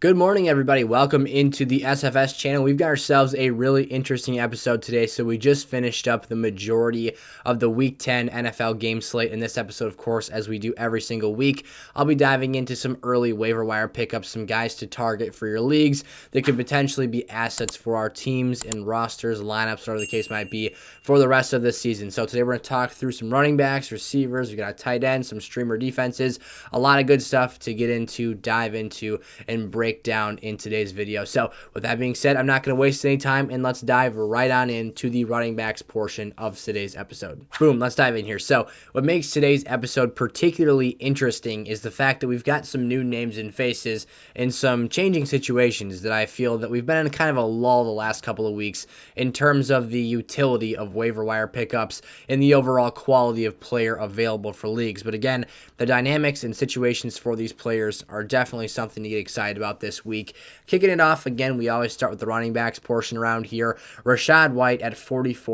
Good morning, everybody. Welcome into the SFS channel. We've got ourselves a really interesting episode today. So we just finished up the majority of the Week 10 NFL game slate. In this episode, of course, as we do every single week, I'll be diving into some early waiver wire pickups, some guys to target for your leagues that could potentially be assets for our teams and rosters, lineups, whatever the case might be for the rest of this season. So today we're going to talk through some running backs, receivers, we got a tight end, some streamer defenses, a lot of good stuff to get into, dive into, and break down in today's video. So with that being said, I'm not going to waste any time and let's dive right on into the running backs portion of today's episode. Boom, let's dive in here. So what makes today's episode particularly interesting is the fact that we've got some new names and faces in some changing situations that I feel that we've been in kind of a lull the last couple of weeks in terms of the utility of waiver wire pickups and the overall quality of player available for leagues. But again, the dynamics and situations for these players are definitely something to get excited about this week. Kicking it off again, we always start with the running backs portion around here. Rachaad White at 44%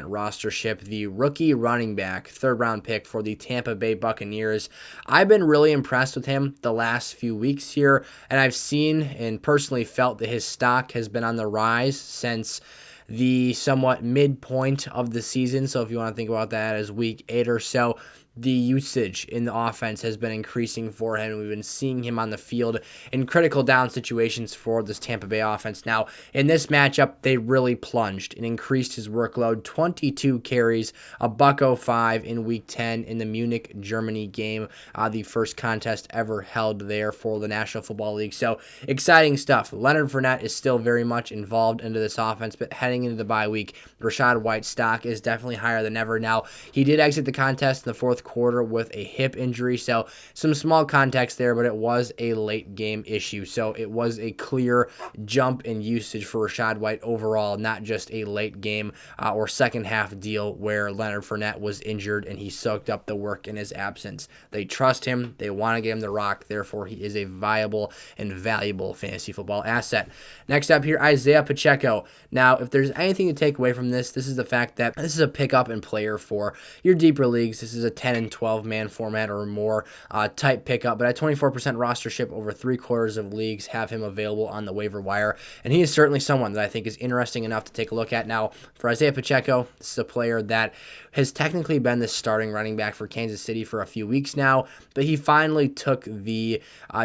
rostership, the rookie running back, third round pick for the Tampa Bay Buccaneers. I've been really impressed with him the last few weeks here, and I've seen and personally felt that his stock has been on the rise since the somewhat midpoint of the season. So if you want to think about that as week 8 or so, the usage in the offense has been increasing for him. We've been seeing him on the field in critical down situations for this Tampa Bay offense. Now, in this matchup, they really plunged and increased his workload. 22 carries, a $105 in Week 10 in the Munich, Germany game, the first contest ever held there for the National Football League. So, exciting stuff. Leonard Fournette is still very much involved into this offense, but heading into the bye week, Rachaad White's stock is definitely higher than ever. Now, he did exit the contest in the fourth quarter with a hip injury, so some small context there, but it was a late game issue, so it was a clear jump in usage for Rachaad White overall, not just a late game or second half deal where Leonard Fournette was injured and he soaked up the work in his absence. They trust him, they want to get him the rock, therefore he is a viable and valuable fantasy football asset. Next up here, Isiah Pacheco. Now, if there's anything to take away from this is the fact that this is a pickup and player for your deeper leagues. This is a 10 and 12 man format or more type pickup, but at 24% rostership, over 3/4 of leagues have him available on the waiver wire, and he is certainly someone that I think is interesting enough to take a look at. Now, for Isiah Pacheco, this is a player that has technically been the starting running back for Kansas City for a few weeks now, but he finally took the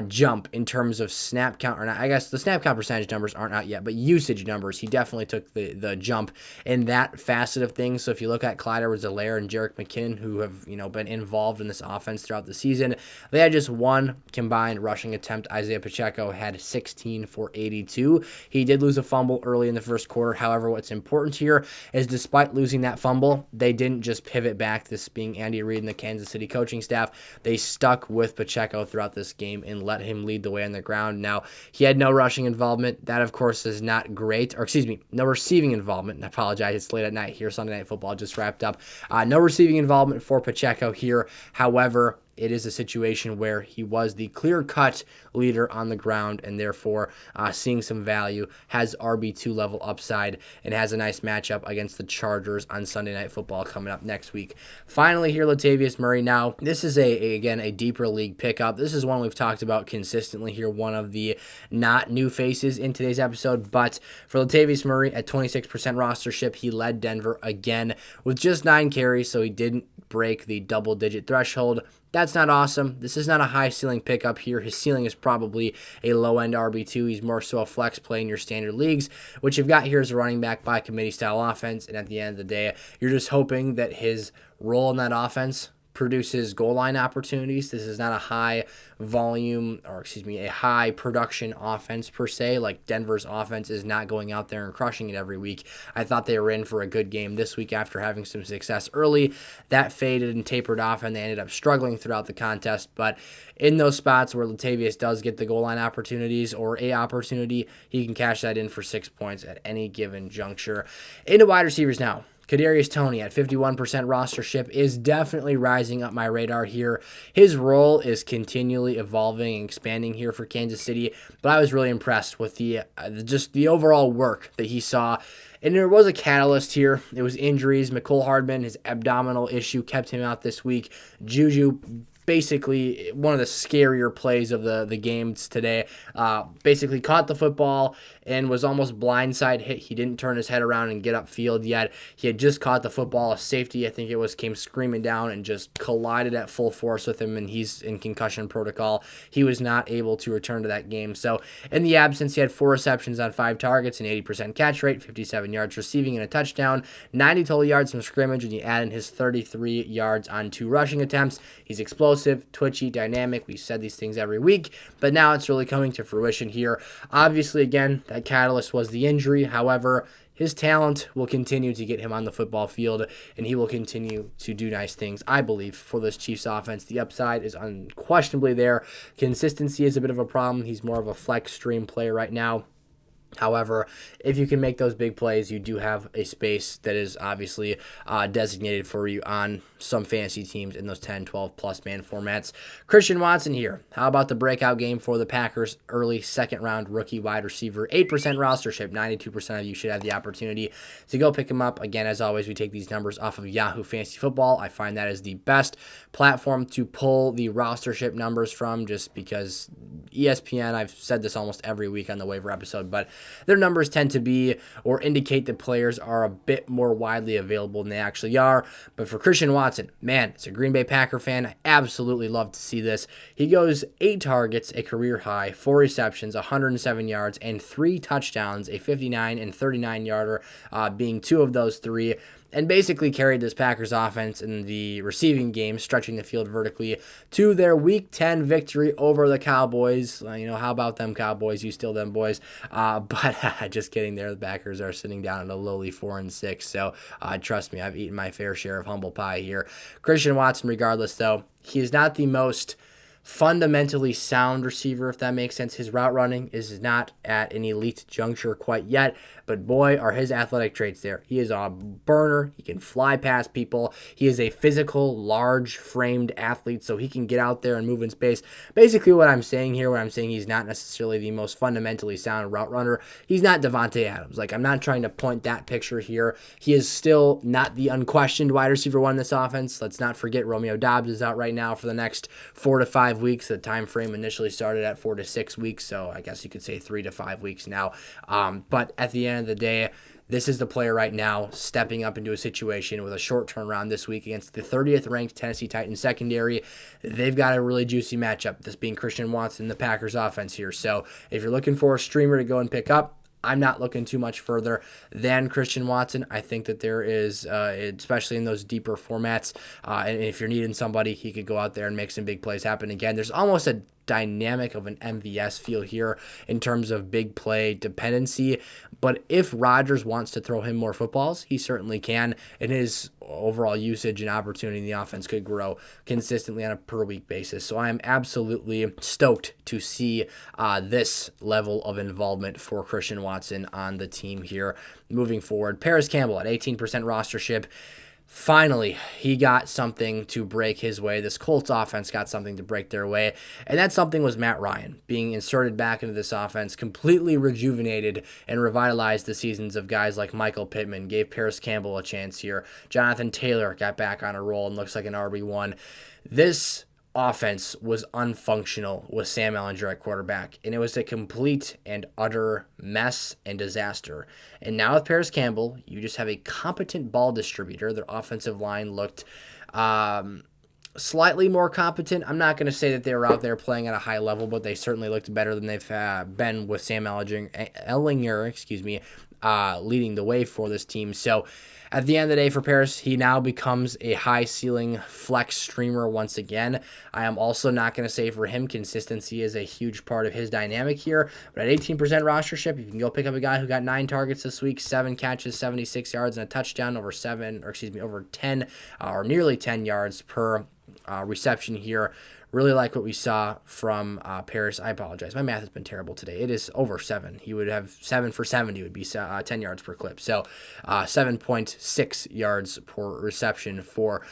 jump in terms of snap count, or not, I guess the snap count percentage numbers aren't out yet, but usage numbers, he definitely took the jump in that facet of things. So if you look at Clyde Edwards-Helaire and Jerick McKinnon, who have been involved in this offense throughout the season, they had just one combined rushing attempt. Isiah Pacheco had 16 for 82. He did lose a fumble early in the first quarter. However, what's important here is despite losing that fumble, they didn't just pivot back, this being Andy Reid and the Kansas City coaching staff. They stuck with Pacheco throughout this game and let him lead the way on the ground. Now, he had no rushing involvement. That, of course, is not great. Or, excuse me, no receiving involvement. I apologize. It's late at night here. Sunday Night Football just wrapped up. No receiving involvement for Pacheco here. However, it is a situation where he was the clear-cut leader on the ground and therefore seeing some value, has RB2 level upside, and has a nice matchup against the Chargers on Sunday Night Football coming up next week. Finally here, Latavius Murray. Now, this is again a deeper league pickup. This is one we've talked about consistently here, one of the not new faces in today's episode, but for Latavius Murray at 26% rostership, he led Denver again with just 9 carries, so he didn't break the double-digit threshold. That's not awesome. This is not a high ceiling pickup here. His ceiling is probably a low-end RB2. He's more so a flex play in your standard leagues. What you've got here is a running back by committee style offense, and at the end of the day, you're just hoping that his role in that offense produces goal line opportunities. This is not a high volume, or excuse me, a high production offense per se. Like Denver's offense is not going out there and crushing it every week. I thought they were in for a good game this week after having some success early. That faded and tapered off, and they ended up struggling throughout the contest. But in those spots where Latavius does get the goal line opportunities or a opportunity, he can cash that in for 6 points at any given juncture. Into wide receivers now. Kadarius Toney at 51% rostership is definitely rising up my radar here. His role is continually evolving and expanding here for Kansas City, but I was really impressed with just the overall work that he saw. And there was a catalyst here. It was injuries. Mecole Hardman, his abdominal issue kept him out this week. Juju basically one of the scarier plays of the games today. Basically caught the football and was almost blindside hit. He didn't turn his head around and get upfield yet. He had just caught the football. A safety, I think it was, came screaming down and just collided at full force with him, and he's in concussion protocol. He was not able to return to that game. So in the absence, he had 4 receptions on 5 targets, an 80% catch rate, 57 yards receiving and a touchdown, 90 total yards from scrimmage, and you add in his 33 yards on 2 rushing attempts. He's explosive, twitchy, dynamic. We said these things every week, but now it's really coming to fruition here. Obviously, again, that catalyst was the injury. However, his talent will continue to get him on the football field, and he will continue to do nice things, I believe, for this Chiefs offense. The upside is unquestionably there. Consistency is a bit of a problem. He's more of a flex stream player right now. However, if you can make those big plays, you do have a space that is obviously designated for you on some fantasy teams in those 10, 12-plus man formats. Christian Watson here. How about the breakout game for the Packers? Early second-round rookie wide receiver. 8% rostership. 92% of you should have the opportunity to go pick him up. Again, as always, we take these numbers off of Yahoo Fantasy Football. I find that is the best platform to pull the rostership numbers from, just because ESPN, I've said this almost every week on the waiver episode, but their numbers tend to be or indicate that players are a bit more widely available than they actually are. But for Christian Watson, man, as a Green Bay Packer fan, I absolutely love to see this. He goes 8 targets, a career high, 4 receptions, 107 yards, and 3 touchdowns, a 59 and 39 yarder being 2 of those 3. And basically carried this Packers offense in the receiving game, stretching the field vertically to their Week 10 victory over the Cowboys. How about them Cowboys? You still them boys. But just kidding there. The Packers are sitting down at a lowly 4-6. So trust me, I've eaten my fair share of humble pie here. Christian Watson, regardless, though, he is not the most fundamentally sound receiver, if that makes sense. His route running is not at an elite juncture quite yet, but boy, are his athletic traits there. He is a burner. He can fly past people. He is a physical, large-framed athlete, so he can get out there and move in space. Basically what I'm saying here, when I'm saying he's not necessarily the most fundamentally sound route runner, he's not Devontae Adams. I'm not trying to point that picture here. He is still not the unquestioned wide receiver 1 in this offense. Let's not forget Romeo Doubs is out right now for the next 4 to 5 weeks. The time frame initially started at 4 to 6 weeks, so I guess you could say 3 to 5 weeks now. But at the end of the day, this is the player right now stepping up into a situation with a short turnaround this week against the 30th ranked Tennessee Titans secondary. They've got a really juicy matchup, this being Christian Watson, the Packers offense here. So if you're looking for a streamer to go and pick up, I'm not looking too much further than Christian Watson. I think that there is, especially in those deeper formats, and if you're needing somebody, he could go out there and make some big plays happen again. There's almost a dynamic of an MVS feel here in terms of big play dependency, but if Rodgers wants to throw him more footballs, he certainly can, and his overall usage and opportunity in the offense could grow consistently on a per week basis. So I am absolutely stoked to see this level of involvement for Christian Watson on the team here moving forward. Parris Campbell at 18% rostership. Finally, he got something to break his way. This Colts offense got something to break their way, and that something was Matt Ryan being inserted back into this offense, completely rejuvenated and revitalized the seasons of guys like Michael Pittman, gave Parris Campbell a chance here. Jonathan Taylor got back on a roll and looks like an RB1. This offense was unfunctional with Sam Ehlinger at quarterback, and it was a complete and utter mess and disaster. And now with Parris Campbell, you just have a competent ball distributor. Their offensive line looked slightly more competent. I'm not going to say that they were out there playing at a high level, but they certainly looked better than they've been with Sam Ehlinger, leading the way for this team. So at the end of the day for Parris, he now becomes a high-ceiling flex streamer once again. I am also not going to say for him consistency is a huge part of his dynamic here, but at 18% rostership, you can go pick up a guy who got 9 targets this week, 7 catches, 76 yards, and a touchdown, over 10 or nearly 10 yards per reception here. Really like what we saw from Parris. I apologize. My math has been terrible today. It is over 7. He would have 7 for 70 would be 10 yards per clip. So 7.6 yards per reception for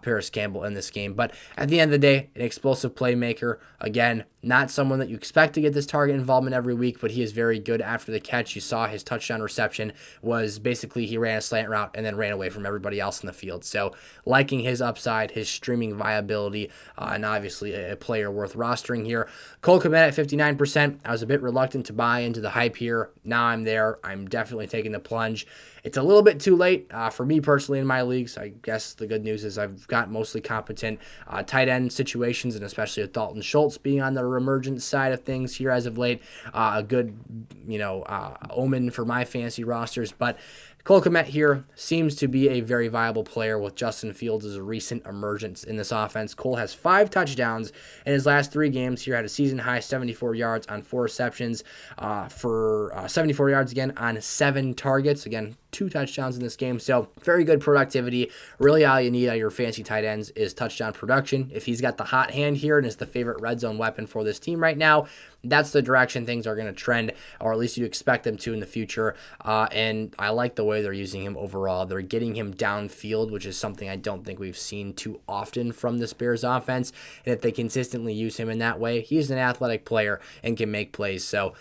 Parris Campbell in this game. But at the end of the day, an explosive playmaker. Again, Not someone that you expect to get this target involvement every week, but he is very good after the catch. You saw his touchdown reception was basically he ran a slant route and then ran away from everybody else in the field. So liking his upside, his streaming viability, and obviously a player worth rostering here. Cole Kmet at 59%. I was a bit reluctant to buy into the hype here. Now I'm there. I'm definitely taking the plunge. It's a little bit too late for me personally in my leagues. I guess the good news is I've got mostly competent tight end situations, and especially with Dalton Schultz being on the emergent side of things here as of late, a good omen for my fantasy rosters. But Cole Kmet here seems to be a very viable player with Justin Fields' recent emergence in this offense. Cole has 5 touchdowns in his last 3 games here, had a season-high 74 yards on 4 receptions for 74 yards again on 7 targets. Again, 2 touchdowns in this game, so very good productivity. Really all you need out of your fancy tight ends is touchdown production. If he's got the hot hand here and is the favorite red zone weapon for this team right now, that's the direction things are going to trend, or at least you expect them to in the future. And I like the way they're using him overall. They're getting him downfield, which is something I don't think we've seen too often from this Bears offense. And if they consistently use him in that way, he's an athletic player and can make plays. So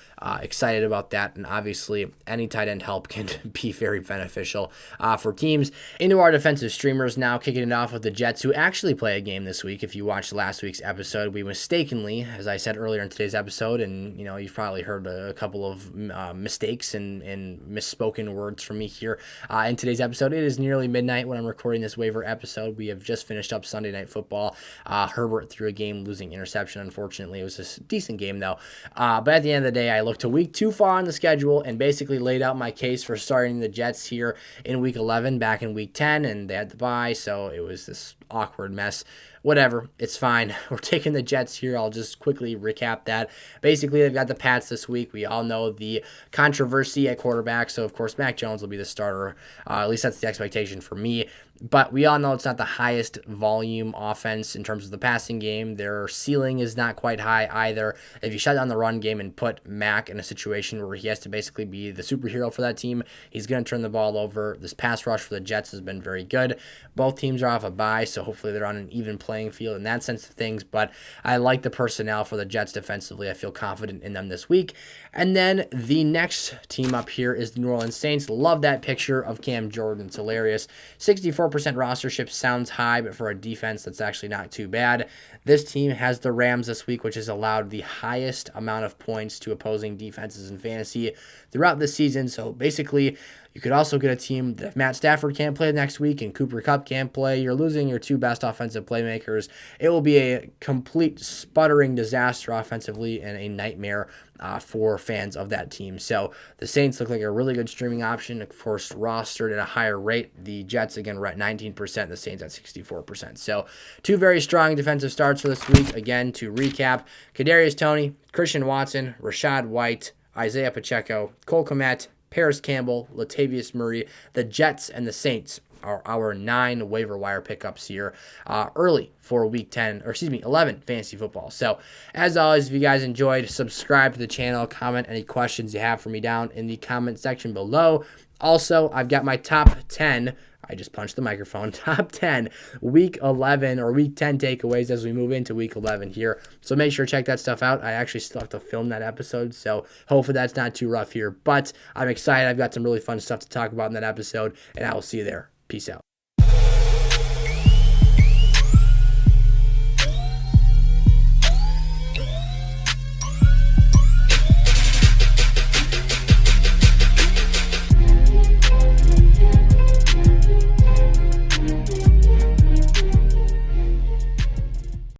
excited about that. And obviously, any tight end help can be very beneficial for teams. Into our defensive streamers now, kicking it off with the Jets, who actually play a game this week. If you watched last week's episode, we mistakenly, as I said earlier in today's episode, and you've probably heard a couple of mistakes and misspoken words from me here in today's episode. It is nearly midnight when I'm recording this waiver episode. We have just finished up Sunday Night Football. Herbert threw a game-losing interception. Unfortunately, it was a decent game though. But at the end of the day, I looked to week 2 far on the schedule and basically laid out my case for starting the Jets here in week 11 back in week 10, and they had the bye, so it was this awkward mess. Whatever, it's fine. We're taking the Jets here. I'll just quickly recap that. Basically, they've got the Pats this week. We all know the controversy at quarterback, so of course Mac Jones will be the starter. At least that's the expectation for me. But we all know it's not the highest volume offense in terms of the passing game. Their ceiling is not quite high either. If you shut down the run game and put Mac in a situation where he has to basically be the superhero for that team, he's going to turn the ball over. This pass rush for the Jets has been very good. Both teams are off a bye, so hopefully they're on an even playing field in that sense of things. But I like the personnel for the Jets defensively. I feel confident in them this week. And then the next team up here is the New Orleans Saints. Love that picture of Cam Jordan. It's hilarious. 64% rostership sounds high, but for a defense, that's actually not too bad. This team has the Rams this week, which has allowed the highest amount of points to opposing defenses in fantasy throughout the season. So basically, you could also get a team that if Matt Stafford can't play next week and Cooper Kupp can't play, you're losing your 2 best offensive playmakers. It will be a complete sputtering disaster offensively and a nightmare for fans of that team. So the Saints look like a really good streaming option, of course, rostered at a higher rate. The Jets, again, were at 19%, the Saints at 64%. So 2 very strong defensive starts for this week. Again, to recap, Kadarius Toney, Christian Watson, Rachaad White, Isiah Pacheco, Cole Kmet, Parris Campbell, Latavius Murray. The Jets and the Saints are our 9 waiver wire pickups here early for week 11 fantasy football. So as always, if you guys enjoyed, subscribe to the channel, comment any questions you have for me down in the comment section below. Also, I've got my top 10, I just punched the microphone, top 10 week 11 or week 10 takeaways as we move into week 11 here. So make sure to check that stuff out. I actually still have to film that episode, so hopefully that's not too rough here. But I'm excited. I've got some really fun stuff to talk about in that episode, and I will see you there. Peace out.